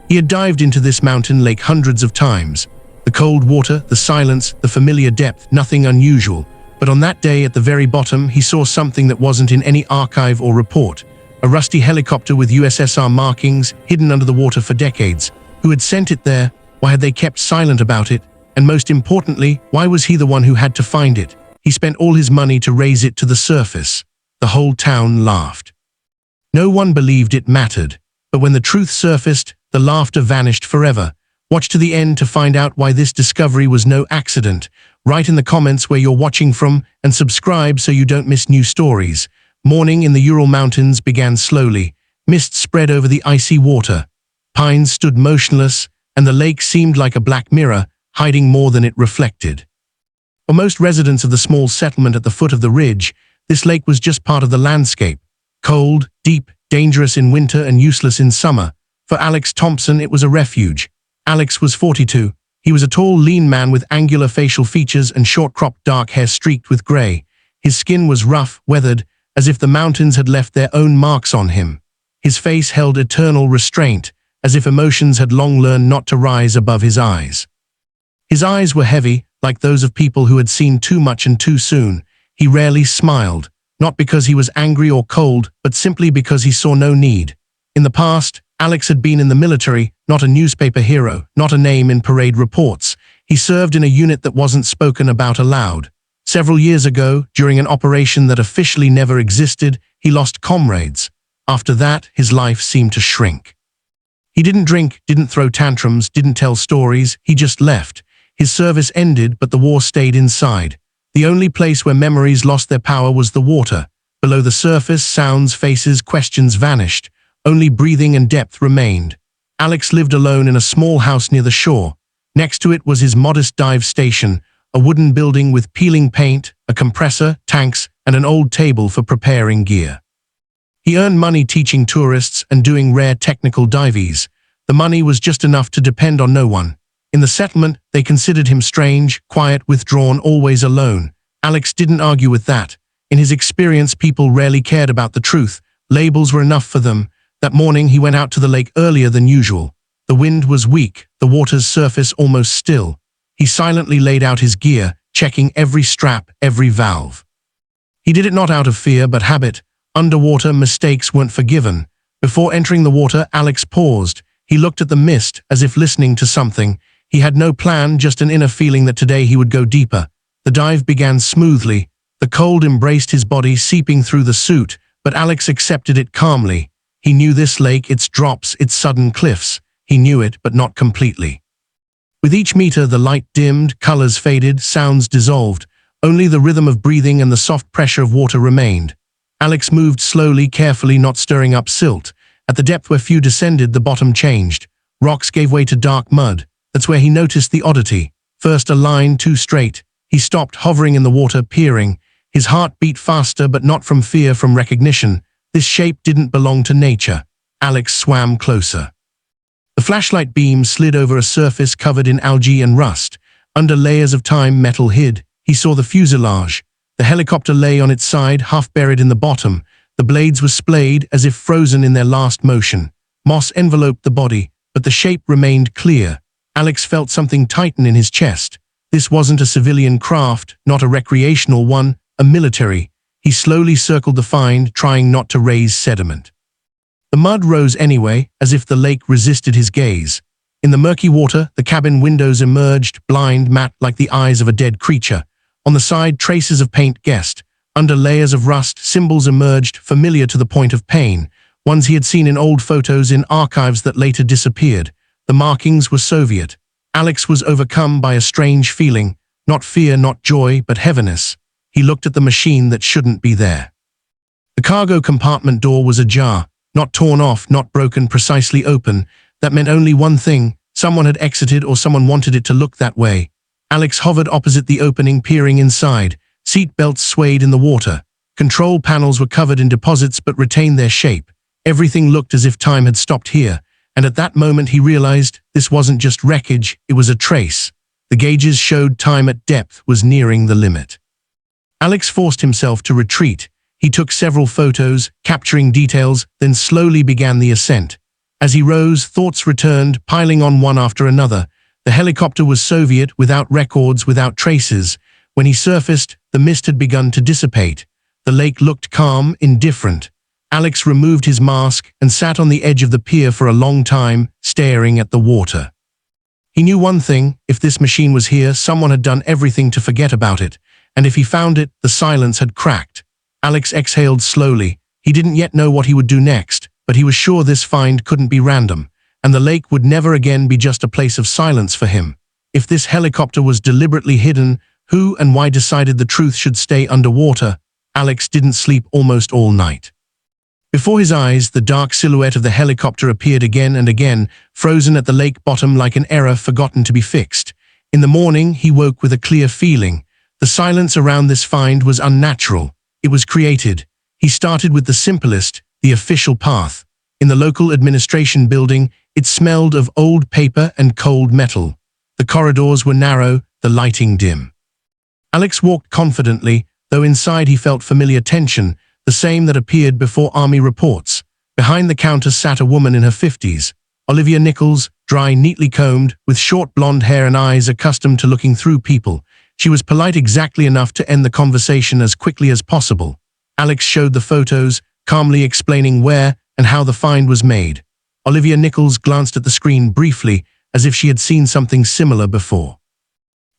He had dived into this mountain lake hundreds of times. The cold water, the silence, the familiar depth, nothing unusual. But on that day at the very bottom, he saw something that wasn't in any archive or report. A rusty helicopter with USSR markings, hidden under the water for decades. Who had sent it there? Why had they kept silent about it? And most importantly, why was he the one who had to find it? He spent all his money to raise it to the surface. The whole town laughed. No one believed it mattered. But when the truth surfaced, the laughter vanished forever. Watch to the end to find out why this discovery was no accident. Write in the comments where you're watching from and subscribe so you don't miss new stories. Morning in the Ural Mountains began slowly. Mist spread over the icy water. Pines stood motionless, and the lake seemed like a black mirror, hiding more than it reflected. For most residents of the small settlement at the foot of the ridge, this lake was just part of the landscape. Cold, deep, dangerous in winter and useless in summer. For Alex Thompson, it was a refuge. Alex was 42. He was a tall, lean man with angular facial features and short-cropped dark hair streaked with gray. His skin was rough, weathered, as if the mountains had left their own marks on him. His face held eternal restraint, as if emotions had long learned not to rise above his eyes. His eyes were heavy, like those of people who had seen too much and too soon. He rarely smiled, not because he was angry or cold, but simply because he saw no need. In the past, Alex had been in the military, not a newspaper hero, not a name in parade reports. He served in a unit that wasn't spoken about aloud. Several years ago, during an operation that officially never existed, he lost comrades. After that, his life seemed to shrink. He didn't drink, didn't throw tantrums, didn't tell stories, he just left. His service ended, but the war stayed inside. The only place where memories lost their power was the water. Below the surface, sounds, faces, questions vanished. Only breathing and depth remained. Alex lived alone in a small house near the shore. Next to it was his modest dive station, a wooden building with peeling paint, a compressor, tanks, and an old table for preparing gear. He earned money teaching tourists and doing rare technical dives. The money was just enough to depend on no one. In the settlement, they considered him strange, quiet, withdrawn, always alone. Alex didn't argue with that. In his experience, people rarely cared about the truth. Labels were enough for them. That morning, he went out to the lake earlier than usual. The wind was weak, the water's surface almost still. He silently laid out his gear, checking every strap, every valve. He did it not out of fear, but habit. Underwater, mistakes weren't forgiven. Before entering the water, Alex paused. He looked at the mist, as if listening to something. He had no plan, just an inner feeling that today he would go deeper. The dive began smoothly. The cold embraced his body, seeping through the suit, but Alex accepted it calmly. He knew this lake, its drops, its sudden cliffs. He knew it, but not completely. With each meter, the light dimmed, colors faded, sounds dissolved. Only the rhythm of breathing and the soft pressure of water remained. Alex moved slowly, carefully, not stirring up silt. At the depth where few descended, the bottom changed. Rocks gave way to dark mud. That's where he noticed the oddity. First, a line too straight. He stopped, hovering in the water, peering. His heart beat faster, but not from fear, from recognition. This shape didn't belong to nature. Alex swam closer. The flashlight beam slid over a surface covered in algae and rust. Under layers of time, metal hid. He saw the fuselage. The helicopter lay on its side, half buried in the bottom. The blades were splayed, as if frozen in their last motion. Moss enveloped the body, but the shape remained clear. Alex felt something tighten in his chest. This wasn't a civilian craft, not a recreational one, a military. He slowly circled the find, trying not to raise sediment. The mud rose anyway, as if the lake resisted his gaze. In the murky water, the cabin windows emerged, blind, matte, like the eyes of a dead creature. On the side, traces of paint guessed. Under layers of rust, symbols emerged, familiar to the point of pain. Ones he had seen in old photos in archives that later disappeared. The markings were Soviet. Alex was overcome by a strange feeling, not fear, not joy, but heaviness. He looked at the machine that shouldn't be there. The cargo compartment door was ajar, not torn off, not broken, precisely open. That meant only one thing: someone had exited, or someone wanted it to look that way. Alex hovered opposite the opening, peering inside. Seat belts swayed in the water. Control panels were covered in deposits but retained their shape. Everything looked as if time had stopped here, and at that moment he realized this wasn't just wreckage, it was a trace. The gauges showed time at depth was nearing the limit. Alex forced himself to retreat. He took several photos, capturing details, then slowly began the ascent. As he rose, thoughts returned, piling on one after another. The helicopter was Soviet, without records, without traces. When he surfaced, the mist had begun to dissipate. The lake looked calm, indifferent. Alex removed his mask and sat on the edge of the pier for a long time, staring at the water. He knew one thing: if this machine was here, someone had done everything to forget about it, and if he found it, the silence had cracked. Alex exhaled slowly. He didn't yet know what he would do next, but he was sure this find couldn't be random, and the lake would never again be just a place of silence for him. If this helicopter was deliberately hidden, who and why decided the truth should stay underwater? Alex didn't sleep almost all night. Before his eyes, the dark silhouette of the helicopter appeared again and again, frozen at the lake bottom like an error forgotten to be fixed. In the morning, he woke with a clear feeling. The silence around this find was unnatural. It was created. He started with the simplest, the official path. In the local administration building, it smelled of old paper and cold metal. The corridors were narrow, the lighting dim. Alex walked confidently, though inside he felt familiar tension, the same that appeared before army reports. Behind the counter sat a woman in her 50s, Olivia Nichols, dry, neatly combed, with short blonde hair and eyes accustomed to looking through people. She was polite exactly enough to end the conversation as quickly as possible. Alex showed the photos, calmly explaining where and how the find was made. Olivia Nichols glanced at the screen briefly, as if she had seen something similar before.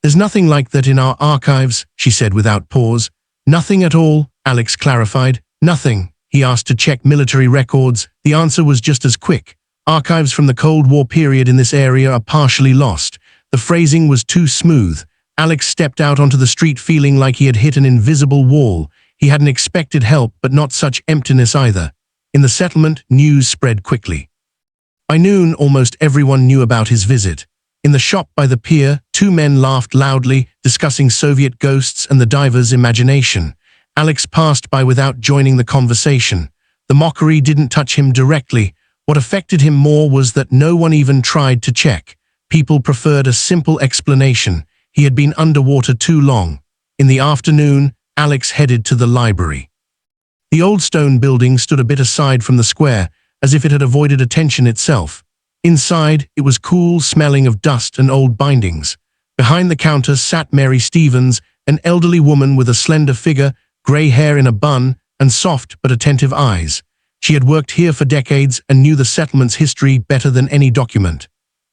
"There's nothing like that in our archives," she said without pause. "Nothing at all," Alex clarified. "Nothing." He asked to check military records. The answer was just as quick. "Archives from the Cold War period in this area are partially lost." The phrasing was too smooth. Alex stepped out onto the street feeling like he had hit an invisible wall. He hadn't expected help, but not such emptiness either. In the settlement, news spread quickly. By noon, almost everyone knew about his visit. In the shop by the pier, two men laughed loudly, discussing Soviet ghosts and the diver's imagination. Alex passed by without joining the conversation. The mockery didn't touch him directly. What affected him more was that no one even tried to check. People preferred a simple explanation. He had been underwater too long. In the afternoon, Alex headed to the library. The old stone building stood a bit aside from the square, as if it had avoided attention itself. Inside, it was cool, smelling of dust and old bindings. Behind the counter sat Mary Stevens, an elderly woman with a slender figure, grey hair in a bun, and soft but attentive eyes. She had worked here for decades and knew the settlement's history better than any document.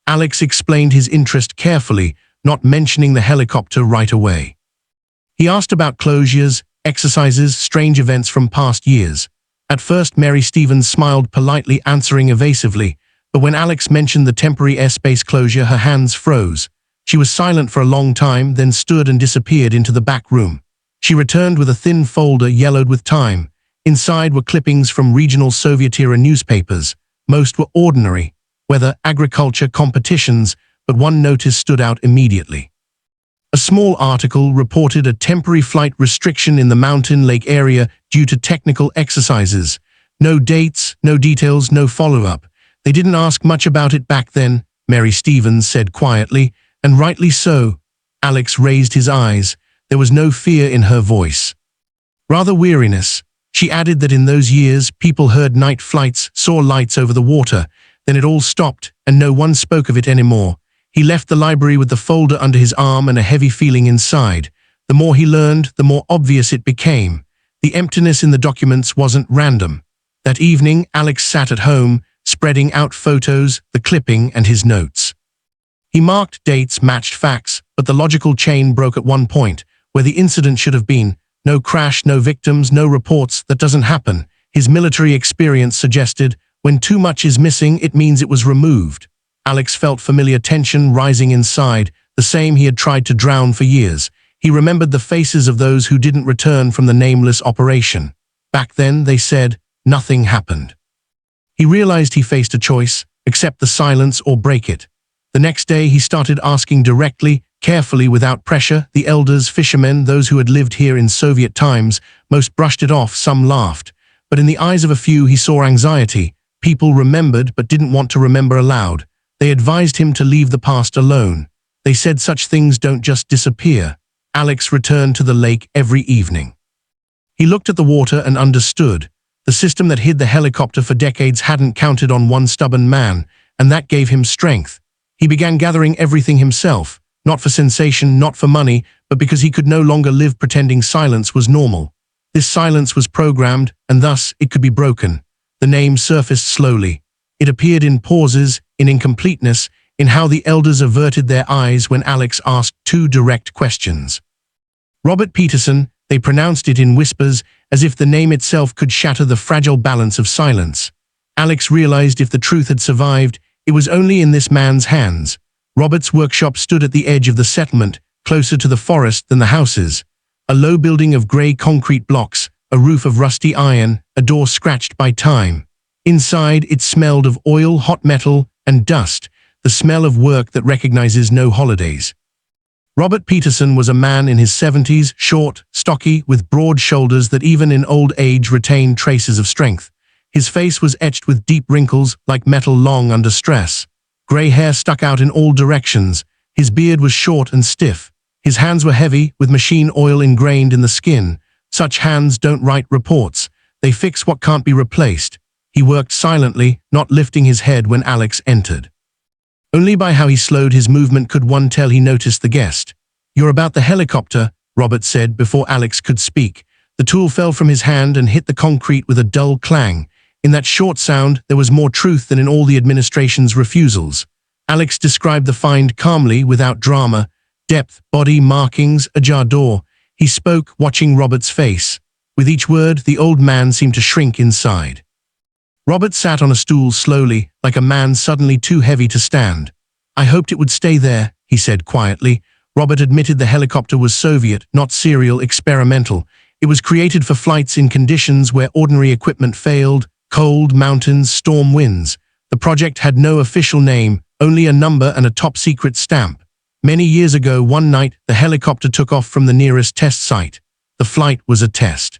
Alex explained his interest carefully, not mentioning the helicopter right away. He asked about closures, exercises, strange events from past years. At first, Mary Stevens smiled politely, answering evasively, but when Alex mentioned the temporary airspace closure, her hands froze. She was silent for a long time, then stood and disappeared into the back room. She returned with a thin folder yellowed with time. Inside were clippings from regional Soviet-era newspapers. Most were ordinary, weather, agriculture, competitions, but one notice stood out immediately. A small article reported a temporary flight restriction in the mountain lake area due to technical exercises. No dates, no details, no follow-up. They didn't ask much about it back then, Mary Stevens said quietly, and rightly so. Alex raised his eyes. There was no fear in her voice. Rather weariness. She added that in those years, people heard night flights, saw lights over the water. Then it all stopped, and no one spoke of it anymore. He left the library with the folder under his arm and a heavy feeling inside. The more he learned, the more obvious it became. The emptiness in the documents wasn't random. That evening, Alex sat at home, spreading out photos, the clipping, and his notes. He marked dates, matched facts, but the logical chain broke at one point, where the incident should have been. No crash, no victims, no reports. That doesn't happen. His military experience suggested, when too much is missing, it means it was removed. Alex felt familiar tension rising inside, the same he had tried to drown for years. He remembered the faces of those who didn't return from the nameless operation. Back then, they said, nothing happened. He realized he faced a choice: accept the silence or break it. The next day, he started asking directly, carefully, without pressure. The elders, fishermen, those who had lived here in Soviet times, most brushed it off, some laughed. But in the eyes of a few, he saw anxiety. People remembered but didn't want to remember aloud. They advised him to leave the past alone. They said such things don't just disappear. Alex returned to the lake every evening. He looked at the water and understood. The system that hid the helicopter for decades hadn't counted on one stubborn man, and that gave him strength. He began gathering everything himself, not for sensation, not for money, but because he could no longer live pretending silence was normal. This silence was programmed, and thus it could be broken. The name surfaced slowly. It appeared in pauses, in incompleteness, in how the elders averted their eyes when Alex asked two direct questions. Robert Peterson, they pronounced it in whispers, as if the name itself could shatter the fragile balance of silence. Alex realized if the truth had survived, it was only in this man's hands. Robert's workshop stood at the edge of the settlement, closer to the forest than the houses. A low building of grey concrete blocks, a roof of rusty iron, a door scratched by time. Inside, it smelled of oil, hot metal, and dust, the smell of work that recognizes no holidays. Robert Peterson was a man in his 70s, short, stocky, with broad shoulders that even in old age retained traces of strength. His face was etched with deep wrinkles, like metal long under stress. Grey hair stuck out in all directions. His beard was short and stiff. His hands were heavy, with machine oil ingrained in the skin. Such hands don't write reports. They fix what can't be replaced. He worked silently, not lifting his head when Alex entered. Only by how he slowed his movement could one tell he noticed the guest. "You're about the helicopter," Robert said before Alex could speak. The tool fell from his hand and hit the concrete with a dull clang. In that short sound, there was more truth than in all the administration's refusals. Alex described the find calmly, without drama. Depth, body markings, ajar door. He spoke, watching Robert's face. With each word, the old man seemed to shrink inside. Robert sat on a stool slowly, like a man suddenly too heavy to stand. "I hoped it would stay there," he said quietly. Robert admitted the helicopter was Soviet, not serial, experimental. It was created for flights in conditions where ordinary equipment failed, cold, mountains, storm winds. The project had no official name, only a number and a top-secret stamp. Many years ago, one night, the helicopter took off from the nearest test site. The flight was a test.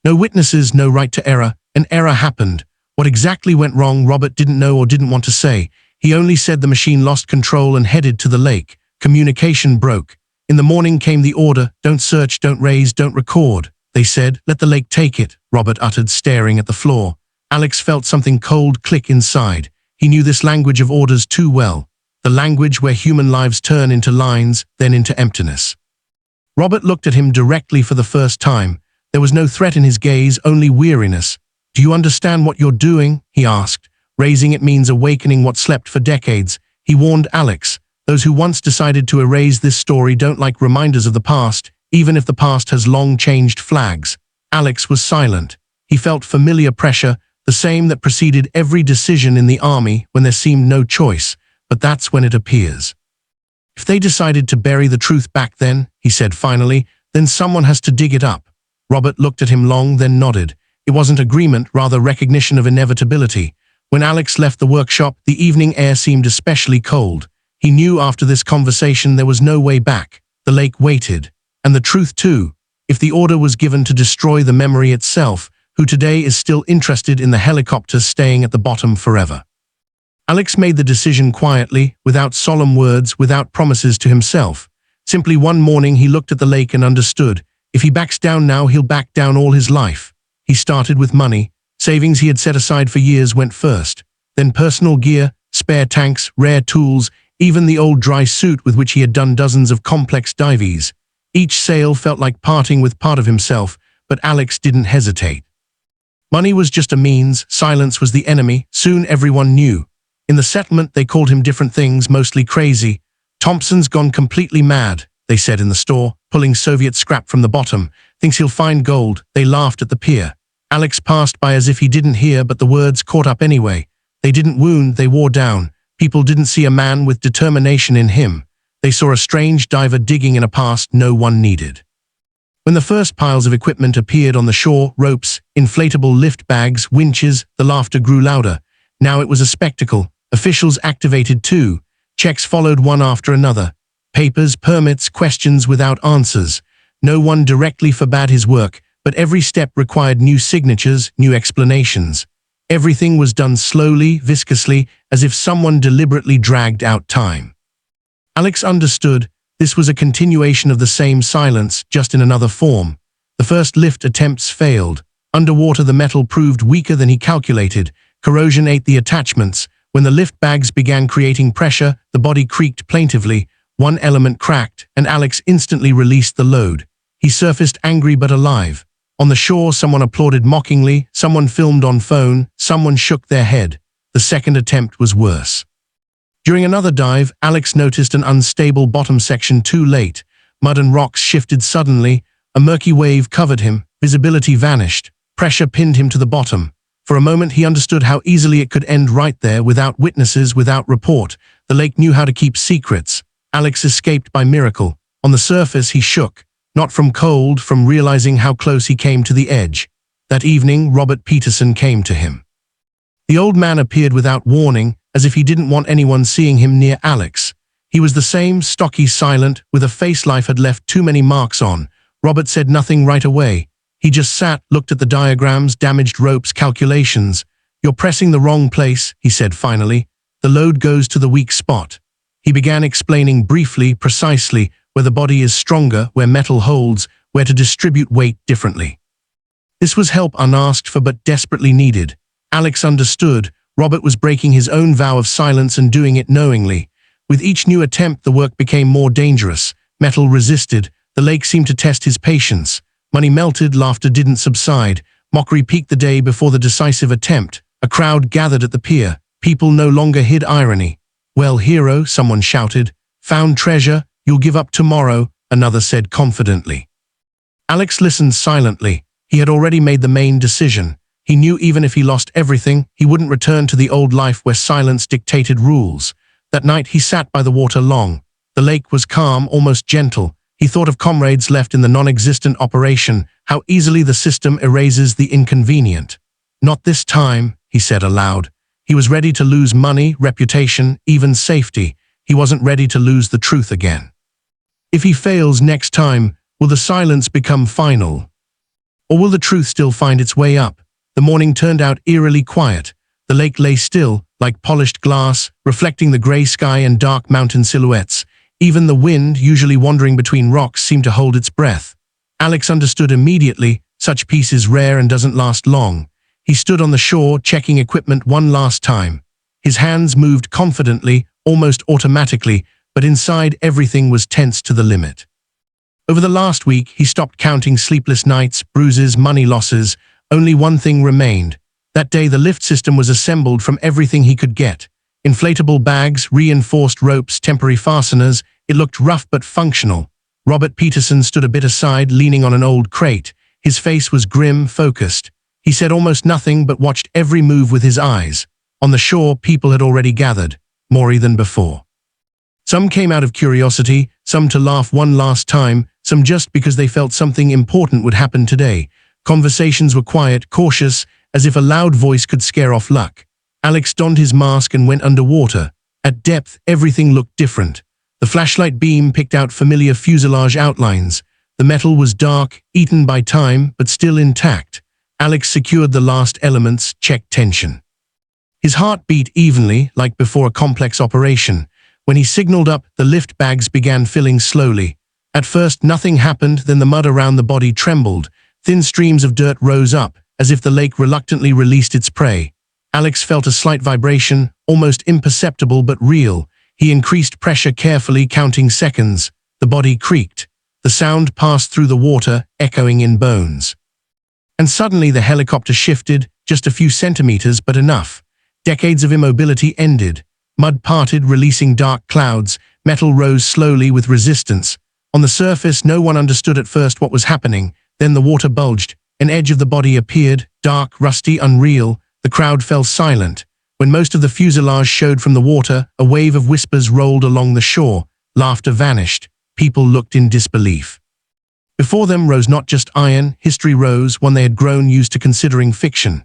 No witnesses, no right to error. An error happened. What exactly went wrong, Robert didn't know or didn't want to say. He only said the machine lost control and headed to the lake. Communication broke. In the morning came the order, "Don't search, don't raise, don't record." They said, "Let the lake take it," Robert uttered, staring at the floor. Alex felt something cold click inside. He knew this language of orders too well. The language where human lives turn into lines, then into emptiness. Robert looked at him directly for the first time. There was no threat in his gaze, only weariness. "Do you understand what you're doing?" he asked. "Raising it means awakening what slept for decades." He warned Alex. Those who once decided to erase this story don't like reminders of the past, even if the past has long changed flags. Alex was silent. He felt familiar pressure, the same that preceded every decision in the army when there seemed no choice. But that's when it appears. "If they decided to bury the truth back then," he said finally, "then someone has to dig it up." Robert looked at him long, then nodded. It wasn't agreement, rather recognition of inevitability. When Alex left the workshop, the evening air seemed especially cold. He knew after this conversation there was no way back. The lake waited. And the truth too. If the order was given to destroy the memory itself, who today is still interested in the helicopter staying at the bottom forever? Alex made the decision quietly, without solemn words, without promises to himself. Simply one morning he looked at the lake and understood. If he backs down now, he'll back down all his life. He started with money. Savings he had set aside for years went first. Then personal gear, spare tanks, rare tools, even the old dry suit with which he had done dozens of complex dives. Each sale felt like parting with part of himself, but Alex didn't hesitate. Money was just a means, silence was the enemy, soon everyone knew. In the settlement they called him different things, mostly crazy. "Thompson's gone completely mad," they said in the store, pulling Soviet scrap from the bottom. "Thinks he'll find gold." They laughed at the pier. Alex passed by as if he didn't hear, but the words caught up anyway. They didn't wound, they wore down. People didn't see a man with determination in him. They saw a strange diver digging in a past no one needed. When the first piles of equipment appeared on the shore, ropes, inflatable lift bags, winches, the laughter grew louder. Now it was a spectacle. Officials activated too. Checks followed one after another. Papers, permits, questions without answers. No one directly forbade his work, but every step required new signatures, new explanations. Everything was done slowly, viscously, as if someone deliberately dragged out time. Alex understood. This was a continuation of the same silence, just in another form. The first lift attempts failed. Underwater, the metal proved weaker than he calculated. Corrosion ate the attachments. When the lift bags began creating pressure, the body creaked plaintively. One element cracked, and Alex instantly released the load. He surfaced angry but alive. On the shore, someone applauded mockingly, someone filmed on phone, someone shook their head. The second attempt was worse. During another dive, Alex noticed an unstable bottom section too late. Mud and rocks shifted suddenly. A murky wave covered him. Visibility vanished. Pressure pinned him to the bottom. For a moment, he understood how easily it could end right there, without witnesses, without report. The lake knew how to keep secrets. Alex escaped by miracle. On the surface, he shook. Not from cold, from realizing how close he came to the edge. That evening, Robert Peterson came to him. The old man appeared without warning, as if he didn't want anyone seeing him near Alex. He was the same, stocky, silent, with a face life had left too many marks on. Robert said nothing right away. He just sat, looked at the diagrams, damaged ropes, calculations. "You're pressing the wrong place," he said finally. "The load goes to the weak spot." He began explaining briefly, precisely, where the body is stronger, where metal holds, where to distribute weight differently. This was help unasked for but desperately needed. Alex understood. Robert was breaking his own vow of silence and doing it knowingly. With each new attempt, the work became more dangerous. Metal resisted. The lake seemed to test his patience. Money melted, laughter didn't subside. Mockery peaked the day before the decisive attempt. A crowd gathered at the pier. People no longer hid irony. "Well, hero," someone shouted. "Found treasure, you'll give up tomorrow," another said confidently. Alex listened silently. He had already made the main decision. He knew even if he lost everything, he wouldn't return to the old life where silence dictated rules. That night he sat by the water long. The lake was calm, almost gentle. He thought of comrades left in the non-existent operation, how easily the system erases the inconvenient. "Not this time," he said aloud. He was ready to lose money, reputation, even safety. He wasn't ready to lose the truth again. If he fails next time, will the silence become final? Or will the truth still find its way up? The morning turned out eerily quiet. The lake lay still, like polished glass, reflecting the gray sky and dark mountain silhouettes. Even the wind, usually wandering between rocks, seemed to hold its breath. Alex understood immediately. Such peace is rare and doesn't last long. He stood on the shore, checking equipment one last time. His hands moved confidently, almost automatically, but inside everything was tense to the limit. Over the last week, he stopped counting sleepless nights, bruises, money losses. Only one thing remained. That day, the lift system was assembled from everything he could get. Inflatable bags, reinforced ropes, temporary fasteners. It looked rough but functional. Robert Peterson stood a bit aside, leaning on an old crate. His face was grim, focused. He said almost nothing but watched every move with his eyes. On the shore, people had already gathered, more than before. Some came out of curiosity, some to laugh one last time, some just because they felt something important would happen today. Conversations were quiet, cautious, as if a loud voice could scare off luck. Alex donned his mask and went underwater. At depth, everything looked different. The flashlight beam picked out familiar fuselage outlines. The metal was dark, eaten by time, but still intact. Alex secured the last elements, checked tension. His heart beat evenly, like before a complex operation. When he signaled up, the lift bags began filling slowly. At first, nothing happened, then the mud around the body trembled. Thin streams of dirt rose up, as if the lake reluctantly released its prey. Alex felt a slight vibration, almost imperceptible but real. He increased pressure carefully, counting seconds. The body creaked. The sound passed through the water, echoing in bones. And suddenly the helicopter shifted, just a few centimeters, but enough. Decades of immobility ended. Mud parted, releasing dark clouds. Metal rose slowly with resistance. On the surface, no one understood at first what was happening. Then the water bulged. An edge of the body appeared, dark, rusty, unreal. The crowd fell silent. When most of the fuselage showed from the water, a wave of whispers rolled along the shore. Laughter vanished. People looked in disbelief. Before them rose not just iron, history rose, one they had grown used to considering fiction.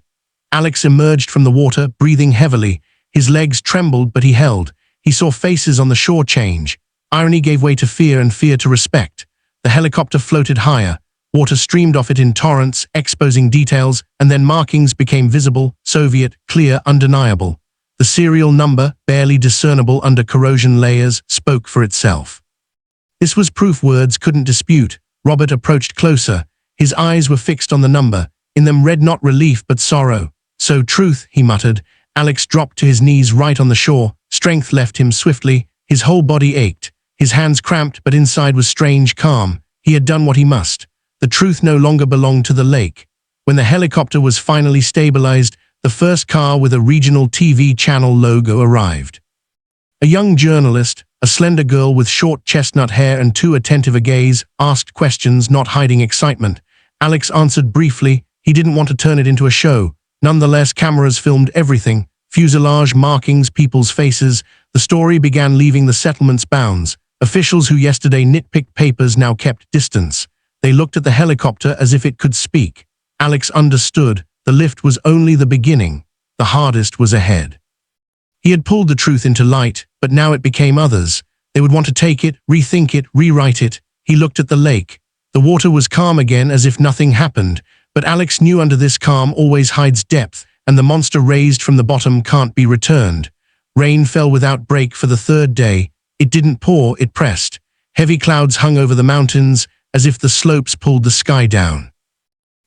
Alex emerged from the water, breathing heavily. His legs trembled, but he held. He saw faces on the shore change. Irony gave way to fear and fear to respect. The helicopter floated higher. Water streamed off it in torrents, exposing details, and then markings became visible, Soviet, clear, undeniable. The serial number, barely discernible under corrosion layers, spoke for itself. This was proof words couldn't dispute. Robert approached closer. His eyes were fixed on the number. In them read not relief but sorrow. "So truth," he muttered. Alex dropped to his knees right on the shore. Strength left him swiftly. His whole body ached. His hands cramped, but inside was strange calm. He had done what he must. The truth no longer belonged to the lake. When the helicopter was finally stabilized, the first car with a regional TV channel logo arrived. A young journalist, a slender girl with short chestnut hair and too attentive a gaze, asked questions, not hiding excitement. Alex answered briefly. He didn't want to turn it into a show. Nonetheless, cameras filmed everything. Fuselage markings, people's faces. The story began leaving the settlement's bounds. Officials who yesterday nitpicked papers now kept distance. They looked at the helicopter as if it could speak. Alex understood. The lift was only the beginning. The hardest was ahead. He had pulled the truth into light, but now it became others. They would want to take it, rethink it, rewrite it. He looked at the lake. The water was calm again, as if nothing happened. But Alex knew under this calm always hides depth, and the monster raised from the bottom can't be returned. Rain fell without break for the third day. It didn't pour, it pressed. Heavy clouds hung over the mountains, as if the slopes pulled the sky down.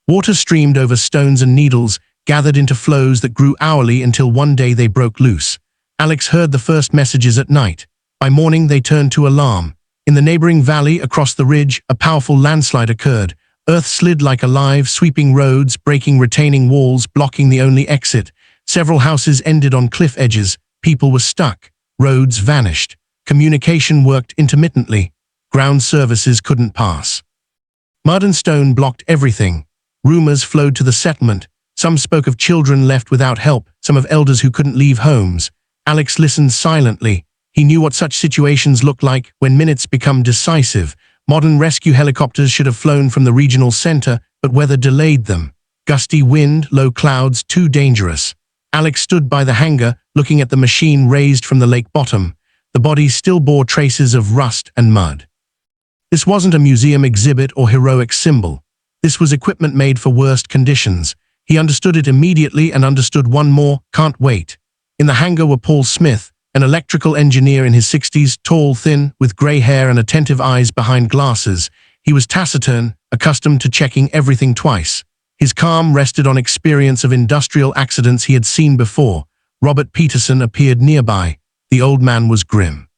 Water streamed over stones and needles, gathered into flows that grew hourly until one day they broke loose. Alex heard the first messages at night. By morning they turned to alarm. In the neighboring valley, across the ridge, a powerful landslide occurred. Earth slid like alive, sweeping roads, breaking retaining walls, blocking the only exit. Several houses ended on cliff edges. People were stuck. Roads vanished. Communication worked intermittently. Ground services couldn't pass. Mud and stone blocked everything. Rumors flowed to the settlement. Some spoke of children left without help, some of elders who couldn't leave homes. Alex listened silently. He knew what such situations looked like when minutes become decisive. Modern rescue helicopters should have flown from the regional center, but weather delayed them. Gusty wind, low clouds, too dangerous. Alex stood by the hangar, looking at the machine raised from the lake bottom. The body still bore traces of rust and mud. This wasn't a museum exhibit or heroic symbol. This was equipment made for worst conditions. He understood it immediately and understood one more: can't wait. In the hangar were Paul Smith, an electrical engineer in his 60s, tall, thin, with gray hair and attentive eyes behind glasses. He was taciturn, accustomed to checking everything twice. His calm rested on experience of industrial accidents he had seen before. Robert Peterson appeared nearby. The old man was grim.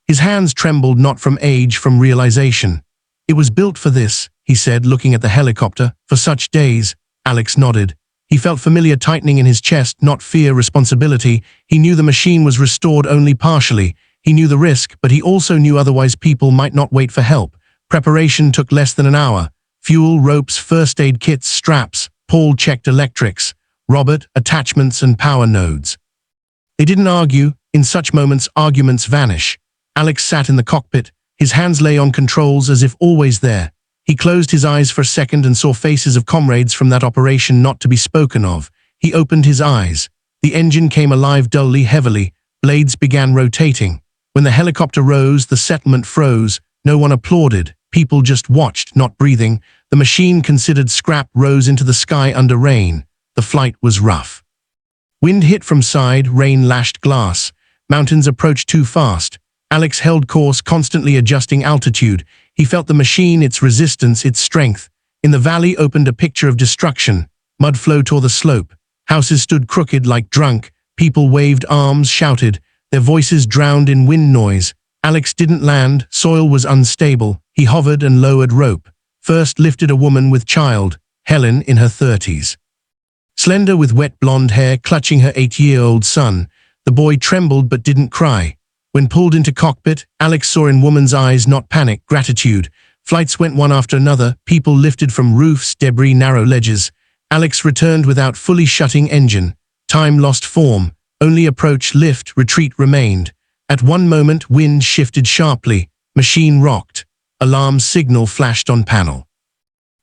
His hands trembled, not from age, from realization. "It was built for this," he said, looking at the helicopter. "For such days." Alex nodded. He felt familiar tightening in his chest, not fear, responsibility. He knew the machine was restored only partially. He knew the risk, but he also knew otherwise people might not wait for help. Preparation took less than an hour. Fuel, ropes, first aid kits, straps. Paul checked electrics. Robert, attachments and power nodes. They didn't argue. In such moments, arguments vanish. Alex sat in the cockpit. His hands lay on controls as if always there. He closed his eyes for a second and saw faces of comrades from that operation not to be spoken of. He opened his eyes. The engine came alive dully, heavily. Blades began rotating. When the helicopter rose, the settlement froze. No one applauded. People just watched, not breathing. The machine, considered scrap, rose into the sky under rain. The flight was rough. Wind hit from side, rain lashed glass. Mountains approached too fast. Alex held course, constantly adjusting altitude. He felt the machine, its resistance, its strength. In the valley opened a picture of destruction. Mud flow tore the slope. Houses stood crooked like drunk. People waved arms, shouted. Their voices drowned in wind noise. Alex didn't land. Soil was unstable. He hovered and lowered rope. First lifted a woman with child, Helen, in her 30s. Slender with wet blonde hair, clutching her 8-year-old son. The boy trembled but didn't cry. When pulled into cockpit, Alex saw in woman's eyes not panic, gratitude. Flights went one after another, people lifted from roofs, debris, narrow ledges. Alex returned without fully shutting engine. Time lost form. Only approach, lift, retreat remained. At one moment, wind shifted sharply. Machine rocked. Alarm signal flashed on panel.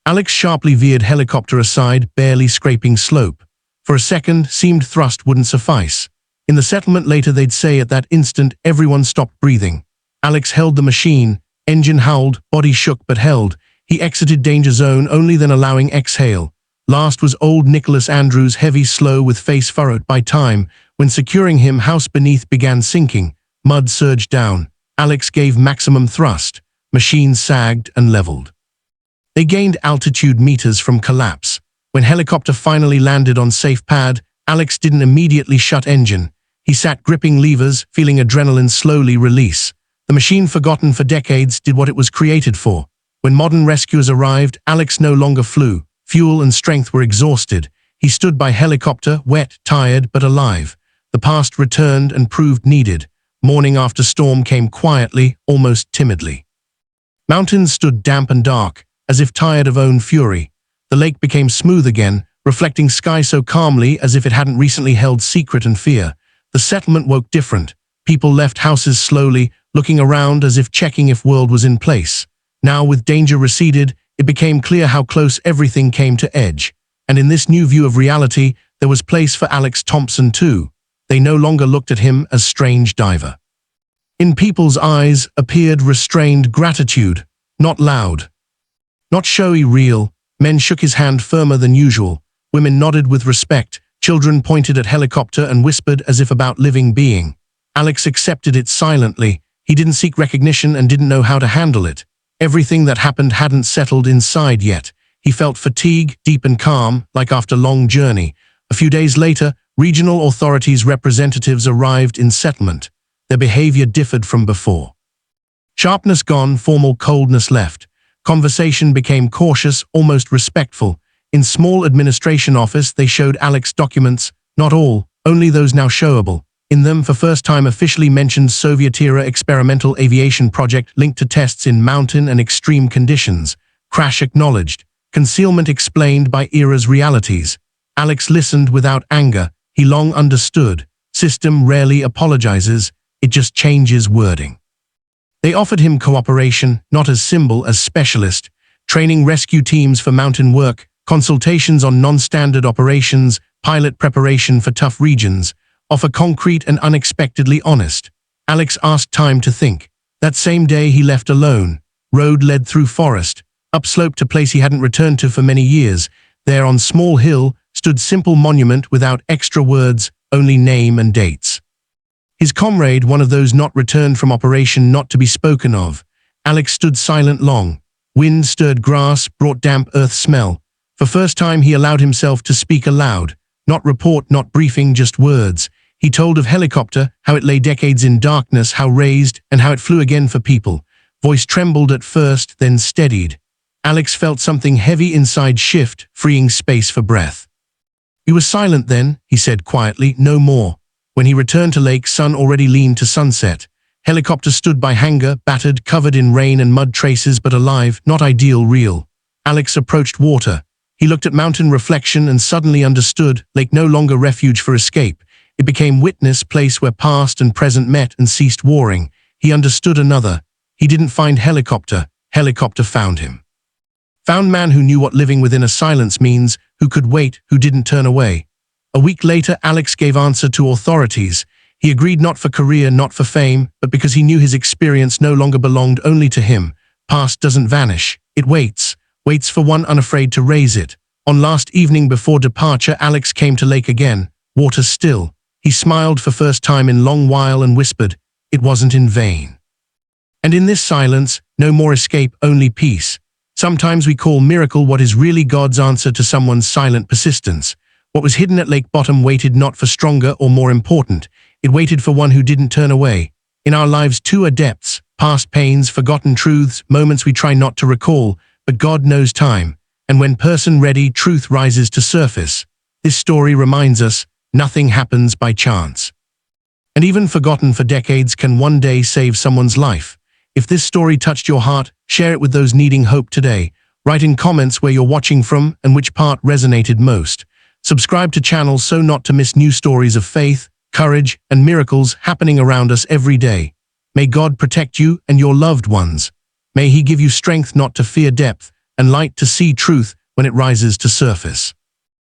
Alex sharply veered helicopter aside, barely scraping slope. For a second, seemed thrust wouldn't suffice. In the settlement later they'd say at that instant everyone stopped breathing. Alex held the machine. Engine howled, body shook but held. He exited danger zone, only then allowing exhale. Last was old Nicholas Andrews, heavy, slow, with face furrowed by time. When securing him, house beneath began sinking. Mud surged down. Alex gave maximum thrust. Machine sagged and leveled. They gained altitude meters from collapse. When helicopter finally landed on safe pad, Alex didn't immediately shut engine. He sat gripping levers, feeling adrenaline slowly release. The machine, forgotten for decades, did what it was created for. When modern rescuers arrived, Alex no longer flew. Fuel and strength were exhausted. He stood by helicopter, wet, tired, but alive. The past returned and proved needed. Morning after storm came quietly, almost timidly. Mountains stood damp and dark, as if tired of own fury. The lake became smooth again, reflecting sky so calmly as if it hadn't recently held secret and fear. The settlement woke different. People left houses slowly, looking around as if checking if world was in place. Now, with danger receded, it became clear how close everything came to edge. And in this new view of reality, there was place for Alex Thompson too. They no longer looked at him as strange diver. In people's eyes appeared restrained gratitude, not loud, not showy, real. Men shook his hand firmer than usual. Women nodded with respect. Children pointed at helicopter and whispered as if about living being. Alex accepted it silently. He didn't seek recognition and didn't know how to handle it. Everything that happened hadn't settled inside yet. He felt fatigue, deep and calm, like after a long journey. A few days later, regional authorities' representatives arrived in settlement. Their behavior differed from before. Sharpness gone, formal coldness left. Conversation became cautious, almost respectful. In small administration office, they showed Alex documents, not all, only those now showable. In them, for first time officially mentioned Soviet-era experimental aviation project linked to tests in mountain and extreme conditions. Crash acknowledged. Concealment explained by era's realities. Alex listened without anger. He long understood. System rarely apologizes, it just changes wording. They offered him cooperation, not as symbol, as specialist, training rescue teams for mountain work, consultations on non-standard operations, pilot preparation for tough regions, offer concrete and unexpectedly honest. Alex asked time to think. That same day he left alone. Road led through forest, upslope to place he hadn't returned to for many years. There on small hill stood simple monument without extra words, only name and dates. His comrade, one of those not returned from operation not to be spoken of. Alex stood silent long. Wind stirred grass, brought damp earth smell. For first time he allowed himself to speak aloud. Not report, not briefing, just words. He told of helicopter, how it lay decades in darkness, how raised, and how it flew again for people. Voice trembled at first, then steadied. Alex felt something heavy inside shift, freeing space for breath. "You were silent then," he said quietly, "no more." When he returned to lake, sun already leaned to sunset. Helicopter stood by hangar, battered, covered in rain and mud traces, but alive, not ideal, real. Alex approached water. He looked at mountain reflection and suddenly understood, lake no longer refuge for escape. It became witness, place where past and present met and ceased warring. He understood another. He didn't find helicopter, helicopter found him. Found man who knew what living within a silence means, who could wait, who didn't turn away. A week later, Alex gave answer to authorities. He agreed not for career, not for fame, but because he knew his experience no longer belonged only to him. Past doesn't vanish. It waits for one unafraid to raise it. On last evening before departure, Alex came to lake again, water still. He smiled for first time in long while and whispered, it wasn't in vain. And in this silence, no more escape, only peace. Sometimes we call miracle what is really God's answer to someone's silent persistence. What was hidden at lake bottom waited not for stronger or more important. It waited for one who didn't turn away. In our lives too are depths, past pains, forgotten truths, moments we try not to recall, but God knows time. And when person ready, truth rises to surface. This story reminds us, nothing happens by chance. And even forgotten for decades can one day save someone's life. If this story touched your heart, share it with those needing hope today. Write in comments where you're watching from and which part resonated most. Subscribe to channel so not to miss new stories of faith, courage, and miracles happening around us every day. May God protect you and your loved ones. May He give you strength not to fear depth and light to see truth when it rises to surface.